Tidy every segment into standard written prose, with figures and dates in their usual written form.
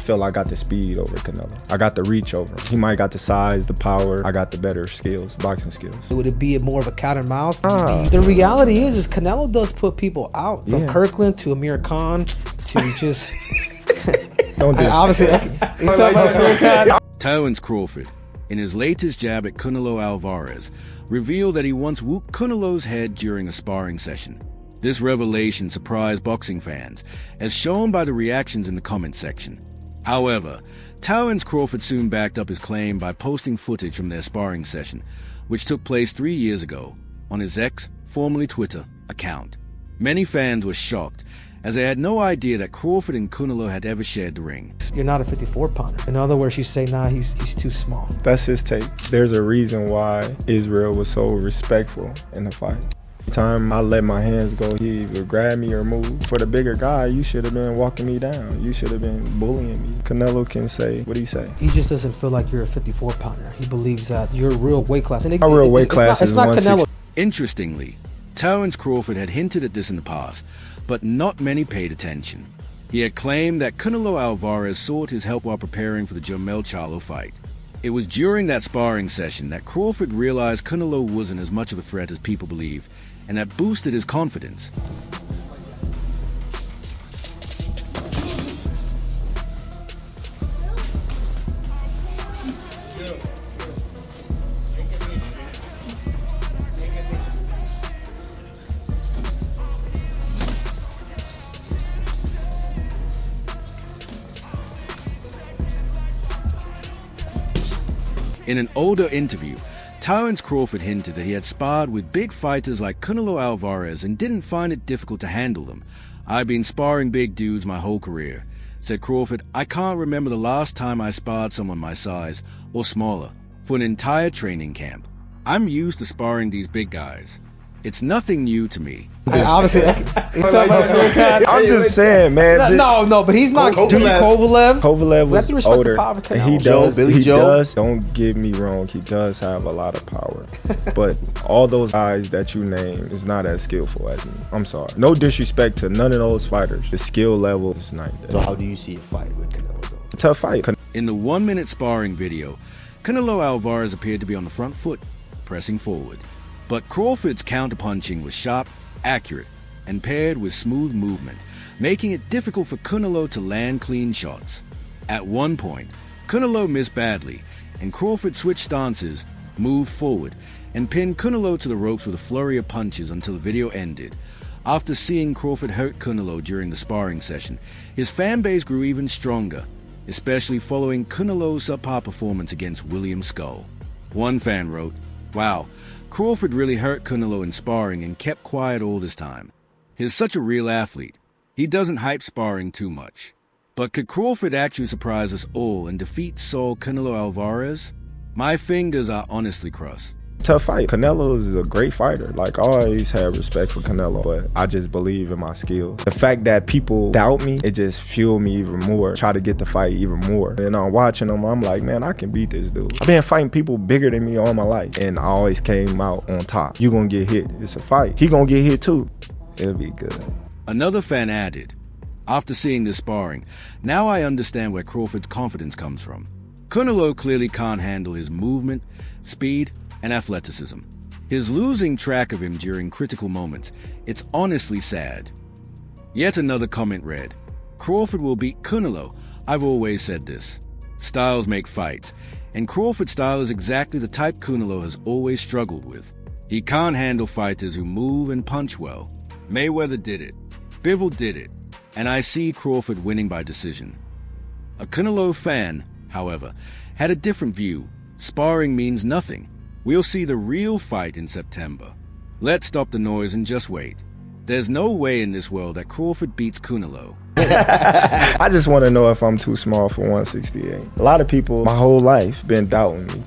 feel I got the speed over Canelo. I got the reach over him. He might got the size, the power. I got the better skills, boxing skills. Would it be more of a cat and mouse? The reality is Canelo does put people out. From Kirkland to Amir Khan to just... Don't do obviously, Terence Crawford, in his latest jab at Canelo Alvarez, revealed that he once whooped Canelo's head during a sparring session. This revelation surprised boxing fans, as shown by the reactions in the comment section. However, Terence Crawford soon backed up his claim by posting footage from their sparring session, which took place 3 years ago, on his X, formerly Twitter, account. Many fans were shocked, as they had no idea that Crawford and Canelo had ever shared the ring. You're not a 54-pounder. In other words, you say, nah, he's too small. That's his take. There's a reason why Israel was so respectful in the fight. Every time I let my hands go, he either grab me or move. For the bigger guy, you should have been walking me down. You should have been bullying me. Canelo can say, what do you say? He just doesn't feel like you're a 54-pounder. He believes that you're a real weight class. My real weight class is 160. Interestingly, Terence Crawford had hinted at this in the past, but not many paid attention. He had claimed that Canelo Alvarez sought his help while preparing for the Jermell Charlo fight. It was during that sparring session that Crawford realized Canelo wasn't as much of a threat as people believe, and that boosted his confidence. In an older interview, Terence Crawford hinted that he had sparred with big fighters like Canelo Alvarez and didn't find it difficult to handle them. "I've been sparring big dudes my whole career," said Crawford. "I can't remember the last time I sparred someone my size, or smaller, for an entire training camp. I'm used to sparring these big guys. It's nothing new to me." Obviously, I'm just saying, man. No, but he's not. Kovalev was older. He does. Don't get me wrong. He does have a lot of power, but all those guys that you name is not as skillful as me. I'm sorry. No disrespect to none of those fighters. The skill level is not there. So how do you see a fight with Canelo? Tough fight. In the 1-minute sparring video, Canelo Alvarez appeared to be on the front foot, pressing forward. But Crawford's counterpunching was sharp, accurate, and paired with smooth movement, making it difficult for Canelo to land clean shots. At one point, Canelo missed badly, and Crawford switched stances, moved forward, and pinned Canelo to the ropes with a flurry of punches until the video ended. After seeing Crawford hurt Canelo during the sparring session, his fan base grew even stronger, especially following Canelo's subpar performance against William Skull. One fan wrote, "Wow, Crawford really hurt Canelo in sparring and kept quiet all this time. He's such a real athlete. He doesn't hype sparring too much." But could Crawford actually surprise us all and defeat Saul Canelo Alvarez? My fingers are honestly crossed. Tough fight. Canelo is a great fighter. Like, I always had respect for Canelo, but I just believe in my skills. The fact that people doubt me, it just fueled me even more. Try to get the fight even more. And I'm watching him, I'm like, man, I can beat this dude. I've been fighting people bigger than me all my life, and I always came out on top. You gonna get hit. It's a fight. He gonna get hit too. It'll be good. Another fan added, "After seeing this sparring, now I understand where Crawford's confidence comes from. Canelo clearly can't handle his movement, speed, and athleticism. His losing track of him during critical moments, it's honestly sad." Yet another comment read, "Crawford will beat Canelo. I've always said this. Styles make fights, and Crawford's style is exactly the type Canelo has always struggled with. He can't handle fighters who move and punch well. Mayweather did it. Bivol did it. And I see Crawford winning by decision." A Canelo fan, however, had a different view. Sparring means nothing. We'll see the real fight in September. Let's stop the noise and just wait. There's no way in this world that Crawford beats Canelo. I just want to know if I'm too small for 168. A lot of people my whole life been doubting me.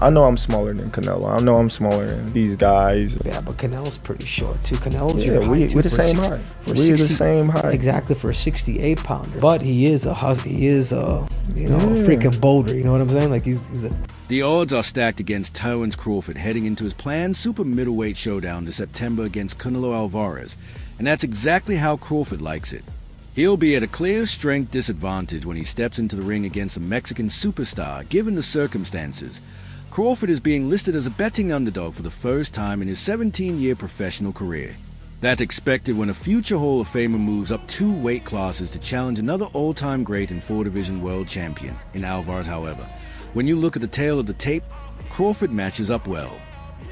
I know I'm smaller than Canelo. I know I'm smaller than these guys. Yeah, but Canelo's pretty short too. Canelo's we're the same height. We're the same height. Exactly, for a 68-pounder. But he is a freaking boulder. You know what I'm saying? Like he's a. The odds are stacked against Terence Crawford heading into his planned super middleweight showdown this September against Canelo Alvarez, and that's exactly how Crawford likes it. He'll be at a clear strength disadvantage when he steps into the ring against a Mexican superstar, given the circumstances. Crawford is being listed as a betting underdog for the first time in his 17-year professional career. That's expected when a future Hall of Famer moves up 2 weight classes to challenge another all-time great and 4-division world champion in Alvarez, however. When you look at the tail of the tape, Crawford matches up well.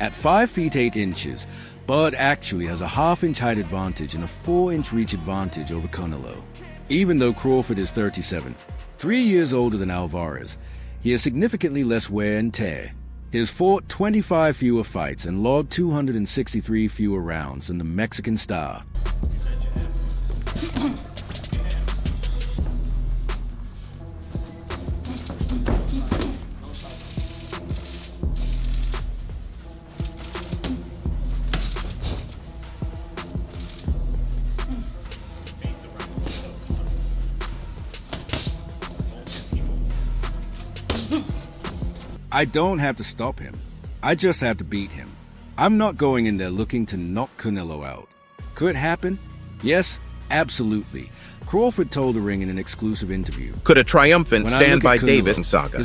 At 5 feet 8 inches, Bud actually has a half-inch height advantage and a 4-inch reach advantage over Canelo. Even though Crawford is 37, 3 years older than Alvarez, he has significantly less wear and tear. He has fought 25 fewer fights and logged 263 fewer rounds than the Mexican star. I don't have to stop him. I just have to beat him. I'm not going in there looking to knock Canelo out. Could it happen? Yes, absolutely. Crawford told the ring in an exclusive interview. Could a triumphant stand by Davis saga?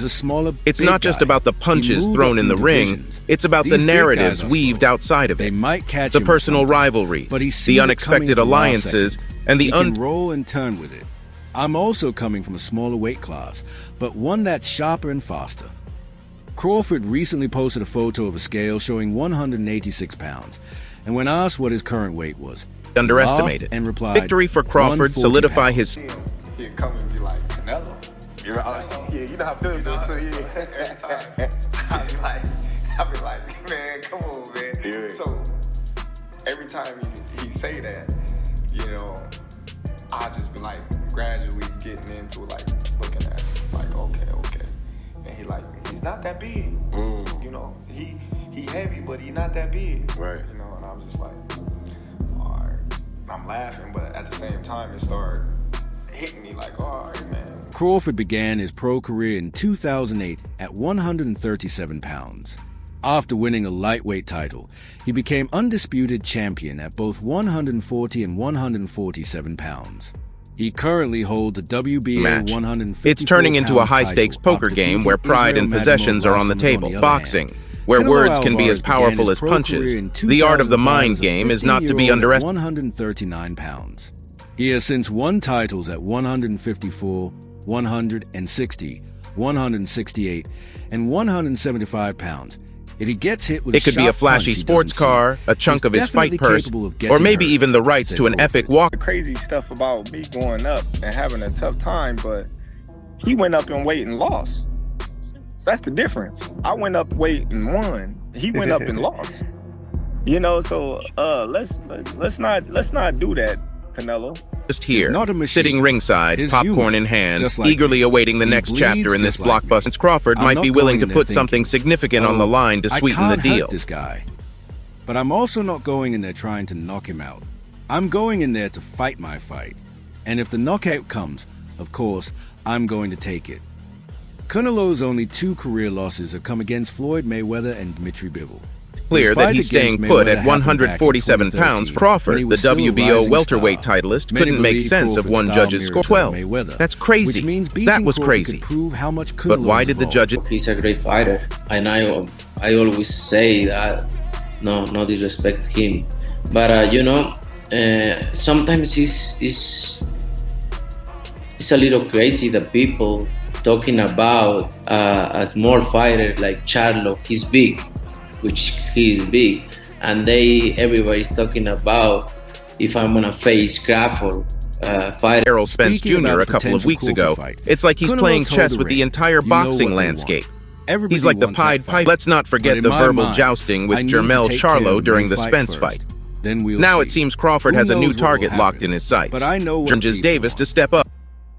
It's not just about the punches thrown in the ring, it's about the narratives weaved outside of it. They might catch the personal rivalries, the unexpected alliances, and the he can roll and turn with it. I'm also coming from a smaller weight class, but one that's sharper and faster. Crawford recently posted a photo of a scale showing 186 pounds, and when asked what his current weight was, underestimated. And replied, victory for Crawford solidify his. He'd come and be like, Canelo. You know how Philip do it too, yeah. I'd be like, man, come on, man. Yeah. So every time he say that, you know, I just be like gradually getting into like looking at it, like okay. And he's not that big. You know, he heavy, but he not that big. Right. You know, and I was just like, all right. I'm laughing, but at the same time, it started hitting me like, all right, man. Crawford began his pro career in 2008 at 137 pounds. After winning a lightweight title, he became undisputed champion at both 140 and 147 pounds. He currently holds the WBA 154 It's turning into a high-stakes poker game where pride and possessions are on the table. Boxing, where words can be as powerful as punches. The art of the mind game is not to be underestimated. 139 pounds. He has since won titles at 154, 160, 168, and 175 pounds. If he gets hit with it could be a flashy sports car, a chunk of his fight purse, or maybe even the rights to an epic walk. The crazy stuff about me going up and having a tough time, but he went up in weight and lost. That's the difference. I went up weight and won. He went up and lost. You know, so let's not do that, Canelo. Just here, sitting ringside, popcorn in hand, eagerly awaiting the next chapter in this blockbuster. Since Crawford might be willing to put something significant on the line to sweeten the deal. This guy. But I'm also not going in there trying to knock him out. I'm going in there to fight my fight. And if the knockout comes, of course, I'm going to take it. Canelo's only 2 career losses have come against Floyd Mayweather and Dmitry Bivol. Clear that he's staying put at 147 pounds. Crawford, the WBO welterweight titleist, couldn't make sense of one judge's score. 12. That's crazy. That was crazy. But why did the judges? He's a great fighter, and I always say that. No disrespect to him, but you know, sometimes it's a little crazy that people talking about a small fighter like Charlo. He's big, which he is big, and everybody's talking about if I'm gonna face Crawford fighter. Errol Spence Jr. a couple of weeks ago. It's like he's playing chess with the entire boxing landscape. He's like the Pied Piper. Let's not forget the verbal jousting with Jermell Charlo during the Spence fight. Now it seems Crawford has a new target locked in his sights. But I know urges Davis to step up.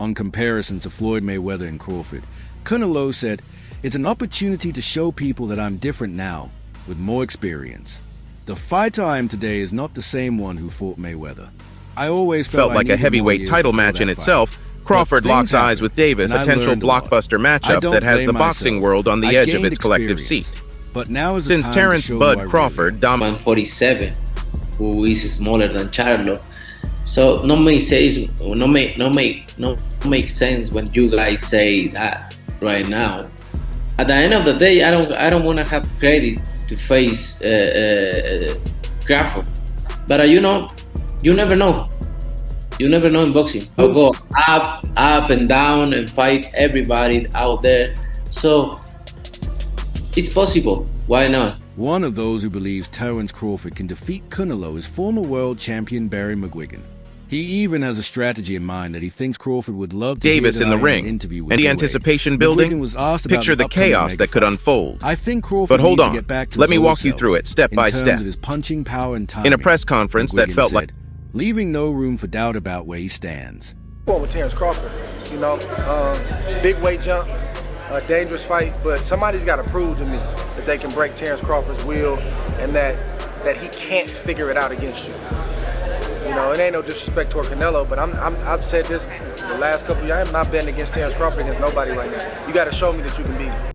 On comparisons of Floyd Mayweather and Crawford, Canelo said, "It's an opportunity to show people that I'm different now, with more experience. The fighter I am today is not the same one who fought Mayweather. I always felt like a heavyweight title match in itself. Crawford locks eyes with Davis, a potential blockbuster matchup that has the boxing world on the edge of its collective seat. But now since Terence Bud Crawford dominated 147, who is smaller than Charlo, So no make sense when you guys say that right now. At the end of the day, I don't want to have credit to face Crawford, but you never know. You never know in boxing. I'll go up and down and fight everybody out there. So it's possible. Why not? One of those who believes Terence Crawford can defeat Canelo is former world champion Barry McGuigan. He even has a strategy in mind that he thinks Crawford would love to Davis in the ring, and the anticipation building, picture the chaos that could unfold. I think Crawford but hold on, to get back to let me walk you through it step by step. His punching power and timing, in a press conference that felt like, leaving no room for doubt about where he stands. Going with Terence Crawford, big weight jump, a dangerous fight, but somebody's got to prove to me that they can break Terence Crawford's will and that he can't figure it out against you. It ain't no disrespect toward Canelo, but I've said this the last couple of years. I'm not betting against Terence Crawford against nobody right now. You got to show me that you can beat him.